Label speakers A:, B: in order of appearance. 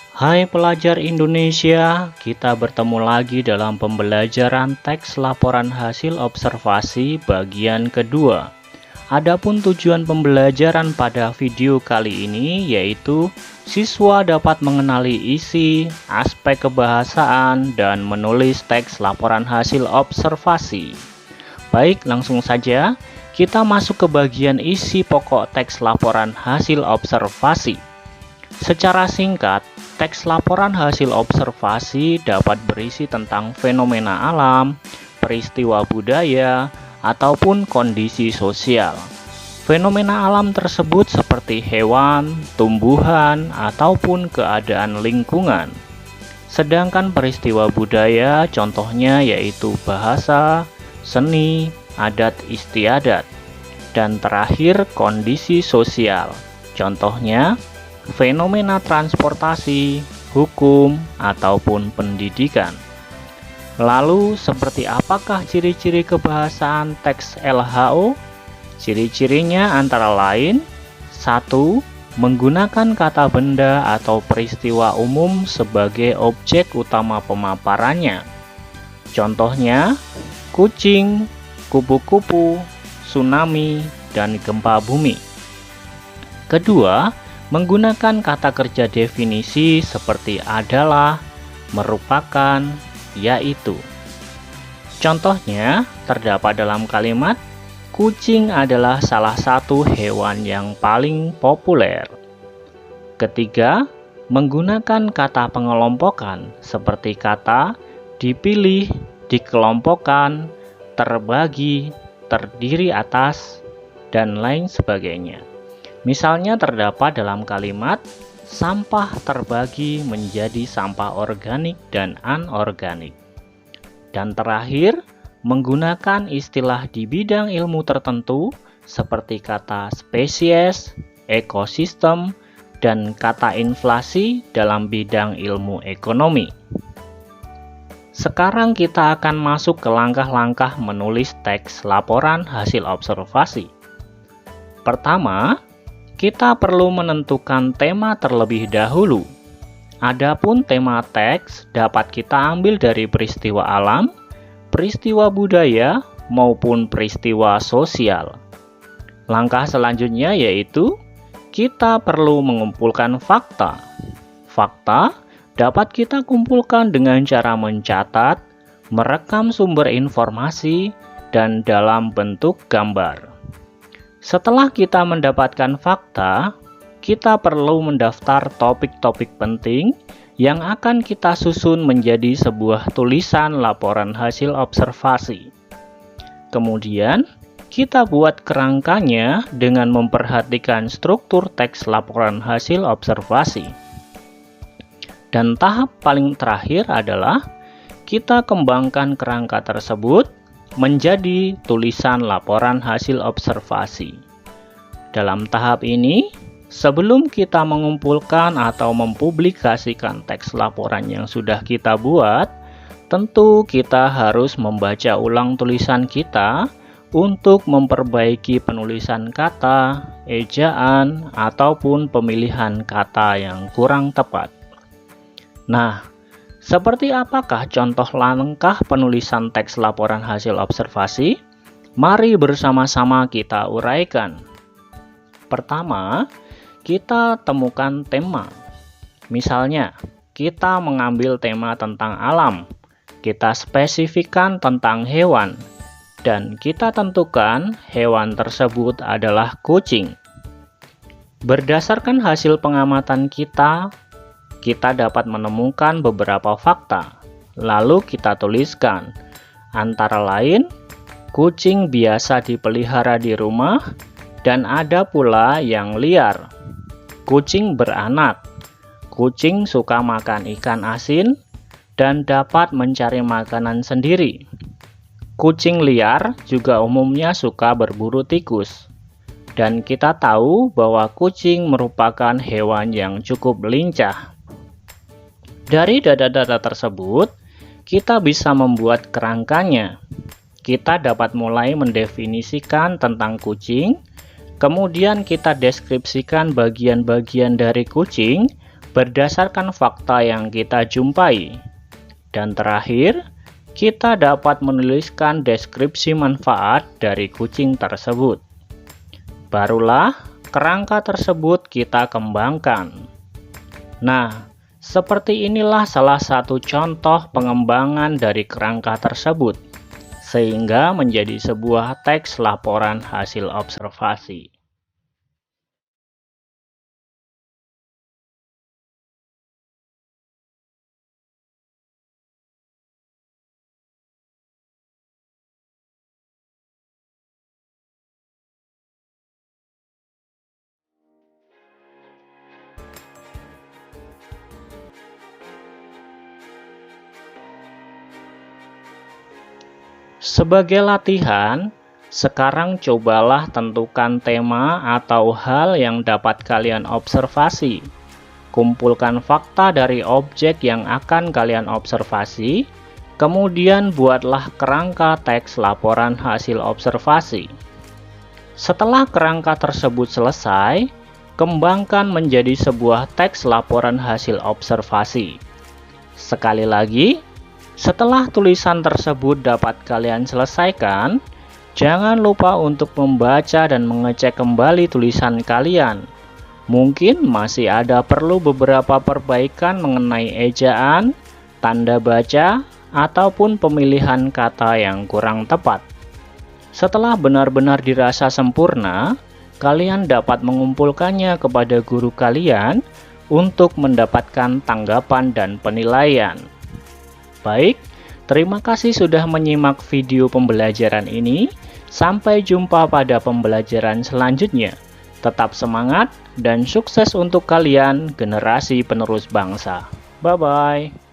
A: Hai pelajar Indonesia, kita bertemu lagi dalam pembelajaran teks laporan hasil observasi bagian kedua. Adapun tujuan pembelajaran pada video kali ini yaitu siswa dapat mengenali isi, aspek kebahasaan, dan menulis teks laporan hasil observasi. Baik, langsung saja kita masuk ke bagian isi pokok teks laporan hasil observasi. Secara singkat, teks laporan hasil observasi dapat berisi tentang fenomena alam, peristiwa budaya, ataupun kondisi sosial. Fenomena alam tersebut seperti hewan, tumbuhan, ataupun keadaan lingkungan. Sedangkan peristiwa budaya contohnya yaitu bahasa, seni, adat istiadat. Dan terakhir kondisi sosial, contohnya fenomena transportasi, hukum, ataupun pendidikan. Lalu, seperti apakah ciri-ciri kebahasaan teks LHO? Ciri-cirinya antara lain: 1. Menggunakan kata benda atau peristiwa umum sebagai objek utama pemaparannya. Contohnya, kucing, kupu-kupu, tsunami, dan gempa bumi. Kedua, menggunakan kata kerja definisi seperti adalah, merupakan, yaitu. Contohnya terdapat dalam kalimat, kucing adalah salah satu hewan yang paling populer. Ketiga, menggunakan kata pengelompokan seperti kata dipilih, dikelompokkan, terbagi, terdiri atas, dan lain sebagainya. Misalnya terdapat dalam kalimat, sampah terbagi menjadi sampah organik dan anorganik. Dan terakhir, menggunakan istilah di bidang ilmu tertentu seperti kata spesies, ekosistem, dan kata inflasi dalam bidang ilmu ekonomi. Sekarang kita akan masuk ke langkah-langkah menulis teks laporan hasil observasi. Pertama, kita perlu menentukan tema terlebih dahulu. Adapun tema teks dapat kita ambil dari peristiwa alam, peristiwa budaya, maupun peristiwa sosial. Langkah selanjutnya yaitu kita perlu mengumpulkan fakta. Fakta dapat kita kumpulkan dengan cara mencatat, merekam sumber informasi, dan dalam bentuk gambar. Setelah kita mendapatkan fakta, kita perlu mendaftar topik-topik penting yang akan kita susun menjadi sebuah tulisan laporan hasil observasi. Kemudian, kita buat kerangkanya dengan memperhatikan struktur teks laporan hasil observasi. Dan tahap paling terakhir adalah kita kembangkan kerangka tersebut menjadi tulisan laporan hasil observasi. Dalam tahap ini, sebelum kita mengumpulkan atau mempublikasikan teks laporan yang sudah kita buat, tentu kita harus membaca ulang tulisan kita untuk memperbaiki penulisan kata, ejaan, ataupun pemilihan kata yang kurang tepat. Nah, seperti apakah contoh langkah penulisan teks laporan hasil observasi? Mari bersama-sama kita uraikan. Pertama, kita temukan tema. Misalnya, kita mengambil tema tentang alam. Kita spesifikkan tentang hewan. Dan kita tentukan hewan tersebut adalah kucing. Berdasarkan hasil pengamatan kita dapat menemukan beberapa fakta, lalu kita tuliskan. Antara lain, kucing biasa dipelihara di rumah, dan ada pula yang liar. Kucing beranak, kucing suka makan ikan asin, dan dapat mencari makanan sendiri. Kucing liar juga umumnya suka berburu tikus. Dan kita tahu bahwa kucing merupakan hewan yang cukup lincah. Dari data-data tersebut, kita bisa membuat kerangkanya. Kita dapat mulai mendefinisikan tentang kucing, kemudian kita deskripsikan bagian-bagian dari kucing, berdasarkan fakta yang kita jumpai. Dan terakhir, kita dapat menuliskan deskripsi manfaat dari kucing tersebut. Barulah kerangka tersebut kita kembangkan. Nah, seperti inilah salah satu contoh pengembangan dari kerangka tersebut, sehingga menjadi sebuah teks laporan hasil observasi. Sebagai latihan, sekarang cobalah tentukan tema atau hal yang dapat kalian observasi. Kumpulkan fakta dari objek yang akan kalian observasi, kemudian buatlah kerangka teks laporan hasil observasi. Setelah kerangka tersebut selesai, kembangkan menjadi sebuah teks laporan hasil observasi. Sekali lagi, setelah tulisan tersebut dapat kalian selesaikan, jangan lupa untuk membaca dan mengecek kembali tulisan kalian. Mungkin masih ada perlu beberapa perbaikan mengenai ejaan, tanda baca, ataupun pemilihan kata yang kurang tepat. Setelah benar-benar dirasa sempurna, kalian dapat mengumpulkannya kepada guru kalian untuk mendapatkan tanggapan dan penilaian. Baik, terima kasih sudah menyimak video pembelajaran ini. Sampai jumpa pada pembelajaran selanjutnya. Tetap semangat dan sukses untuk kalian, generasi penerus bangsa. Bye-bye.